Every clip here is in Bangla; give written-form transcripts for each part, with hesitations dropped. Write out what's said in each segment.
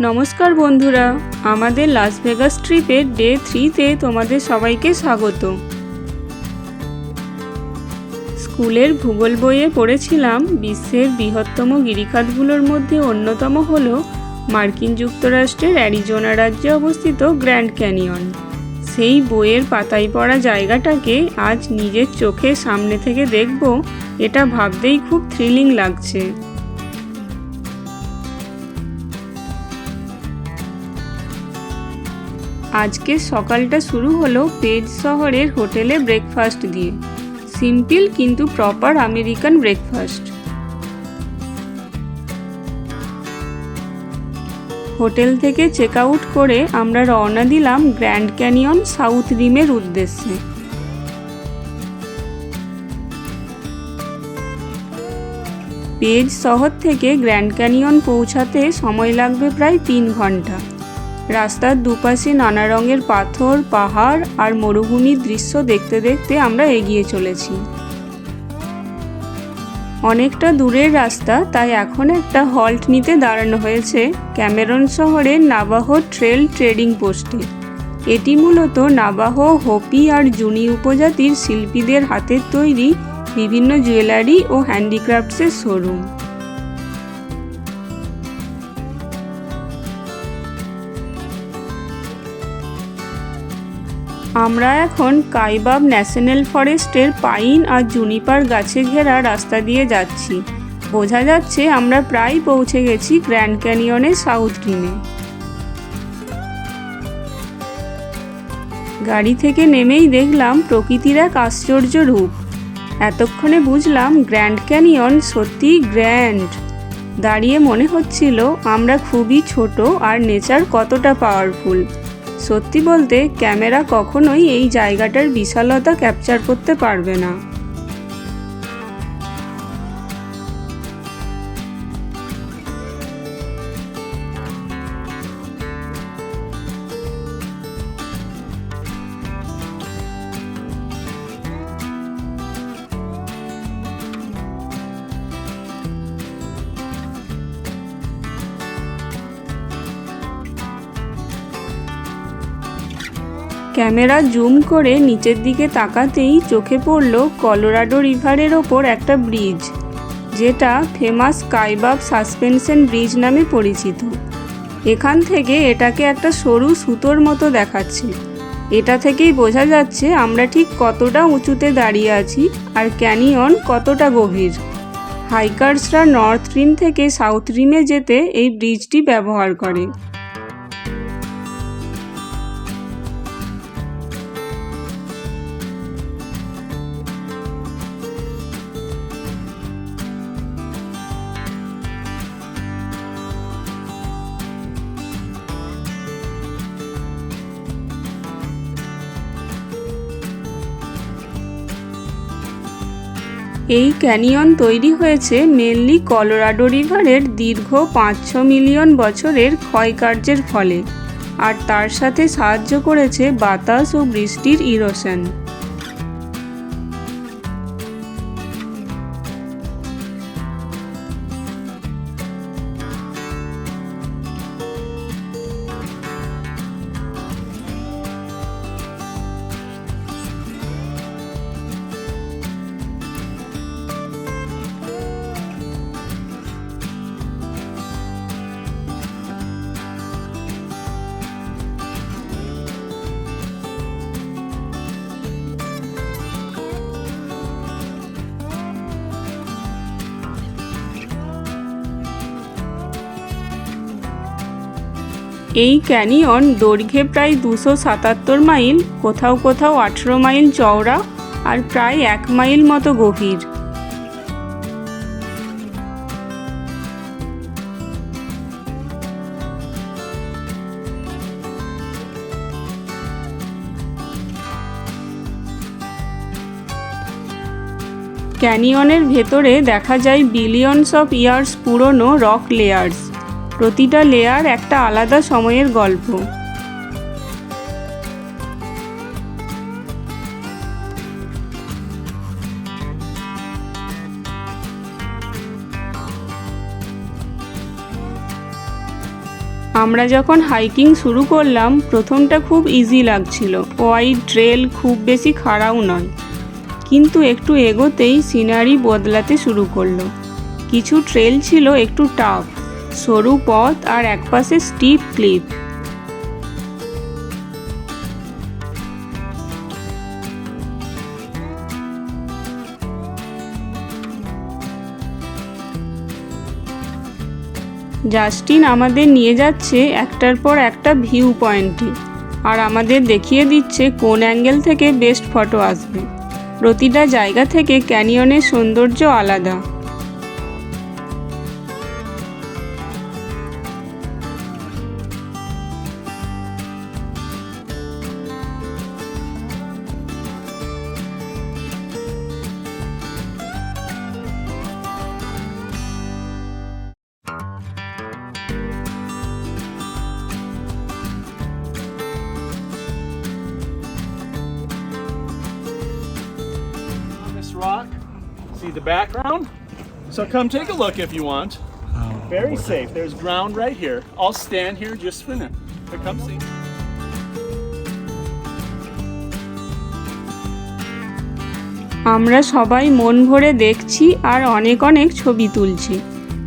নমস্কার বন্ধুরা, আমাদের লাস ভেগাস ট্রিপের ডে 3-তে তোমাদের সবাইকে স্বাগত। স্কুলের ভূগোল বইয়ে পড়েছিলাম বিশ্বের বৃহত্তম গিরিখাতগুলোর মধ্যে অন্যতম হল মার্কিন যুক্তরাষ্ট্রের অ্যারিজোনা রাজ্যে অবস্থিত গ্র্যান্ড ক্যানিয়ন। সেই বইয়ের পাতায় পড়া জায়গাটাকে আজ নিজের চোখে সামনে থেকে দেখব, এটা ভাবতেই খুব থ্রিলিং লাগছে। আজকের সকালটা শুরু হলো পেজ শহরের হোটেলে ব্রেকফাস্ট দিয়ে। সিম্পল কিন্তু প্রপার আমেরিকান ব্রেকফাস্ট। হোটেল থেকে চেক আউট করে আমরা রওনা দিলাম গ্র্যান্ড ক্যানিয়ন সাউথ রিমের উদ্দেশ্যে। পেজ শহর থেকে গ্র্যান্ড ক্যানিয়ন পৌঁছাতে সময় লাগবে প্রায় 3 ঘন্টা। রাস্তার দুপাশে নানা রঙের পাথর, পাহাড় আর মরুভূমির দৃশ্য দেখতে দেখতে আমরা এগিয়ে চলেছি। অনেকটা দূরের রাস্তা, তাই এখন একটা হল্ট নিতে দাঁড়ানো হয়েছে ক্যামেরন শহরের নাভাহো ট্রেল ট্রেডিং পোস্টে। এটি মূলত নাভাহো, হোপি আর জুনি উপজাতির শিল্পীদের হাতের তৈরি বিভিন্ন জুয়েলারি ও হ্যান্ডিক্রাফটসের শোরুম। আমরা এখন কাইবাব ন্যাশনাল ফরেস্টের পাইন আর জুনিপার গাছে ঘেরা রাস্তা দিয়ে যাচ্ছি। বোঝা যাচ্ছে আমরা প্রায় পৌঁছে গেছি গ্র্যান্ড ক্যানিয়নের সাউথ রিমে। গাড়ি থেকে নেমেই দেখলাম প্রকৃতির এক আশ্চর্য রূপ। এতক্ষণে বুঝলাম গ্র্যান্ড ক্যানিয়ন সত্যিই গ্র্যান্ড। দাঁড়িয়ে মনে হচ্ছিল আমরা খুবই ছোট আর নেচার কতটা পাওয়ারফুল। সত্যি বলতে ক্যামেরা কখনোই এই জায়গাটার বিশালতা ক্যাপচার করতে পারবে না। ক্যামেরা জুম করে নিচের দিকে তাকাতেই চোখে পড়ল কলোরাডো রিভারের ওপর একটা ব্রিজ, যেটা ফেমাস কাইবাব সাসপেনশন ব্রিজ নামে পরিচিত। এখান থেকে এটাকে একটা সরু সুতোর মতো দেখাচ্ছে। এটা থেকেই বোঝা যাচ্ছে আমরা ঠিক কতটা উঁচুতে দাঁড়িয়ে আছি আর ক্যানিয়ন কতটা গভীর। হাইকার্সরা নর্থ রিম থেকে সাউথ রিমে যেতে এই ব্রিজটি ব্যবহার করে। এই ক্যানিয়ন তৈরি হয়েছে মেনলি কলোরাডো রিভারের দীর্ঘ 500 মিলিয়ন বছরের ক্ষয়কার্যের ফলে, আর তার সাথে সাহায্য করেছে বাতাস ও বৃষ্টির ইরোশন। এই ক্যানিয়ন দৈর্ঘ্যে প্রায় 277 মাইল, কোথাও কোথাও 18 মাইল চওড়া আর প্রায় 1 মাইল মতো গভীর। ক্যানিয়নের ভেতরে দেখা যায় বিলিয়নস অফ ইয়ার্স পুরনো রক লেয়ার্স। প্রতিটা লেয়ার একটা আলাদা সময়ের গল্প। আমরা যখন হাইকিং শুরু করলাম প্রথমটা খুব ইজি লাগছিল, ওয়াইড ট্রেল, খুব বেশি খাড়াও নয়। কিন্তু একটু এগোতেই সিনারি বদলাতে শুরু করলো। কিছু ট্রেল ছিল একটু টাফ, সরু পথ আর একপাশে স্টিপ ক্লিফ। জাস্টিন আমাদের নিয়ে যাচ্ছে একটার পর একটা ভিউ পয়েন্টে, আর আমাদের দেখিয়ে দিচ্ছে কোন অ্যাঙ্গেল থেকে বেস্ট ফটো আসবে। প্রতিটা জায়গা থেকে ক্যানিয়নের সৌন্দর্য আলাদা। Rock. See the background? So come take a look if you want. Very safe. There's ground right here. I'll stand here just for now. But come see. আমরা সবাই মন ভরে দেখছি আর অনেক অনেক ছবি তুলছি।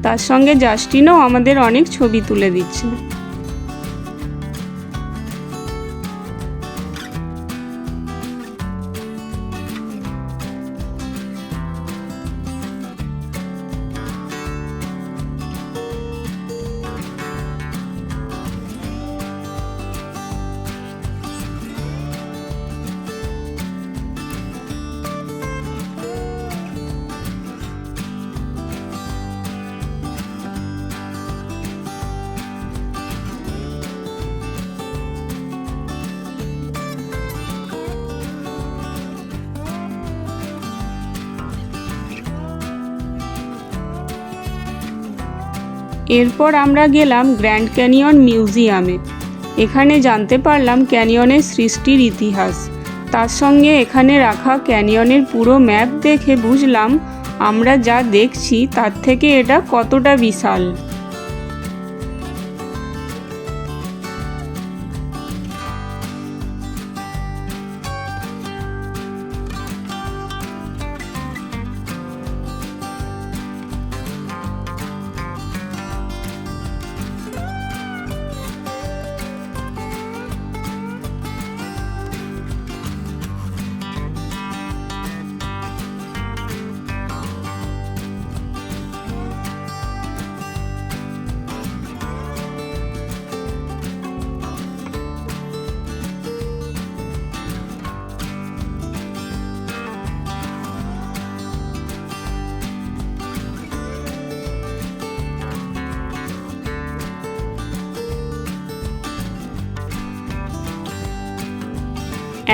তার সঙ্গে জাস্টিনও আমাদের অনেক ছবি তুলে দিচ্ছে। এরপর আমরা গেলাম গ্র্যান্ড ক্যানিয়ন মিউজিয়ামে। এখানে জানতে পারলাম ক্যানিয়নের সৃষ্টির ইতিহাস। তার সঙ্গে এখানে রাখা ক্যানিয়নের পুরো ম্যাপ দেখে বুঝলাম আমরা যা দেখছি তার থেকে এটা কতটা বিশাল।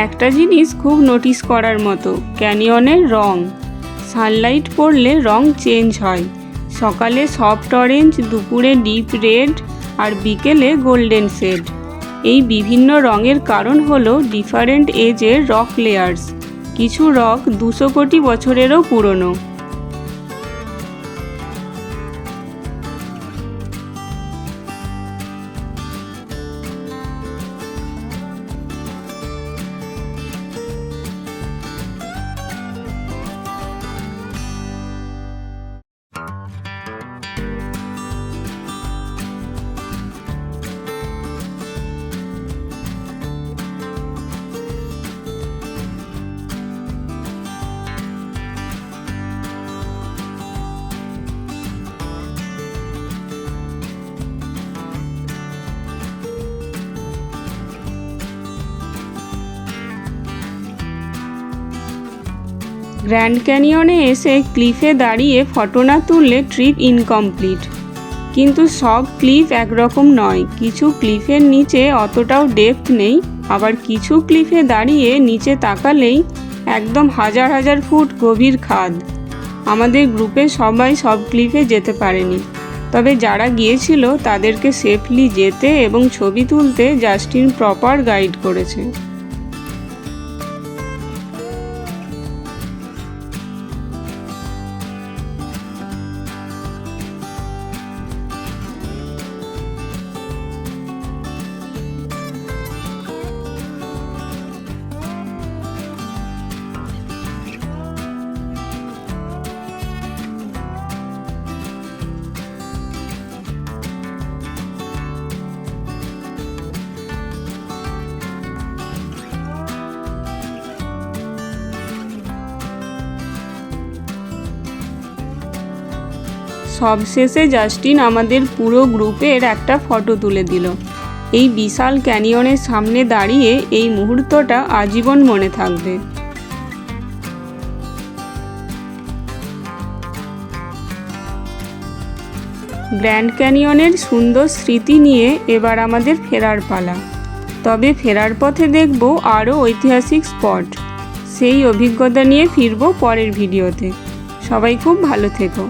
একটা জিনিস খুব নোটিস করার মতো, ক্যানিয়নের রং। সানলাইট পড়লে রং চেঞ্জ হয়। সকালে সফট অরেঞ্জ, দুপুরে ডিপ রেড আর বিকেলে গোল্ডেন শেড। এই বিভিন্ন রঙের কারণ হলো ডিফারেন্ট এজের রক লেয়ার্স। কিছু রক 200 কোটি বছরেরও পুরনো। গ্র্যান্ড ক্যানিয়নে এসে ক্লিফে দাঁড়িয়ে ফটো না তুললে ট্রিপ ইনকমপ্লিট। কিন্তু সব ক্লিফ একরকম নয়। কিছু ক্লিফের নিচে অতটাও ডেপথ নেই, আবার কিছু ক্লিফে দাঁড়িয়ে নিচে তাকালেই একদম হাজার হাজার ফুট গভীর খাদ। আমাদের গ্রুপে সবাই সব ক্লিফে যেতে পারেনি, তবে যারা গিয়েছিল তাদেরকে সেফলি যেতে এবং ছবি তুলতে জাস্টিন প্রপার গাইড করেছে। সবশেষে জাস্টিন আমাদের পুরো গ্রুপের একটা ফটো তুলে দিল। এই বিশাল ক্যানিয়নের সামনে দাঁড়িয়ে এই মুহূর্তটা আজীবন মনে থাকবে। গ্র্যান্ড ক্যানিয়নের সুন্দর স্মৃতি নিয়ে এবার আমাদের ফেরার পালা। তবে ফেরার পথে দেখব আরও ঐতিহাসিক স্পট। সেই অভিজ্ঞতা নিয়ে ফিরব পরের ভিডিওতে। সবাই খুব ভালো থেকো।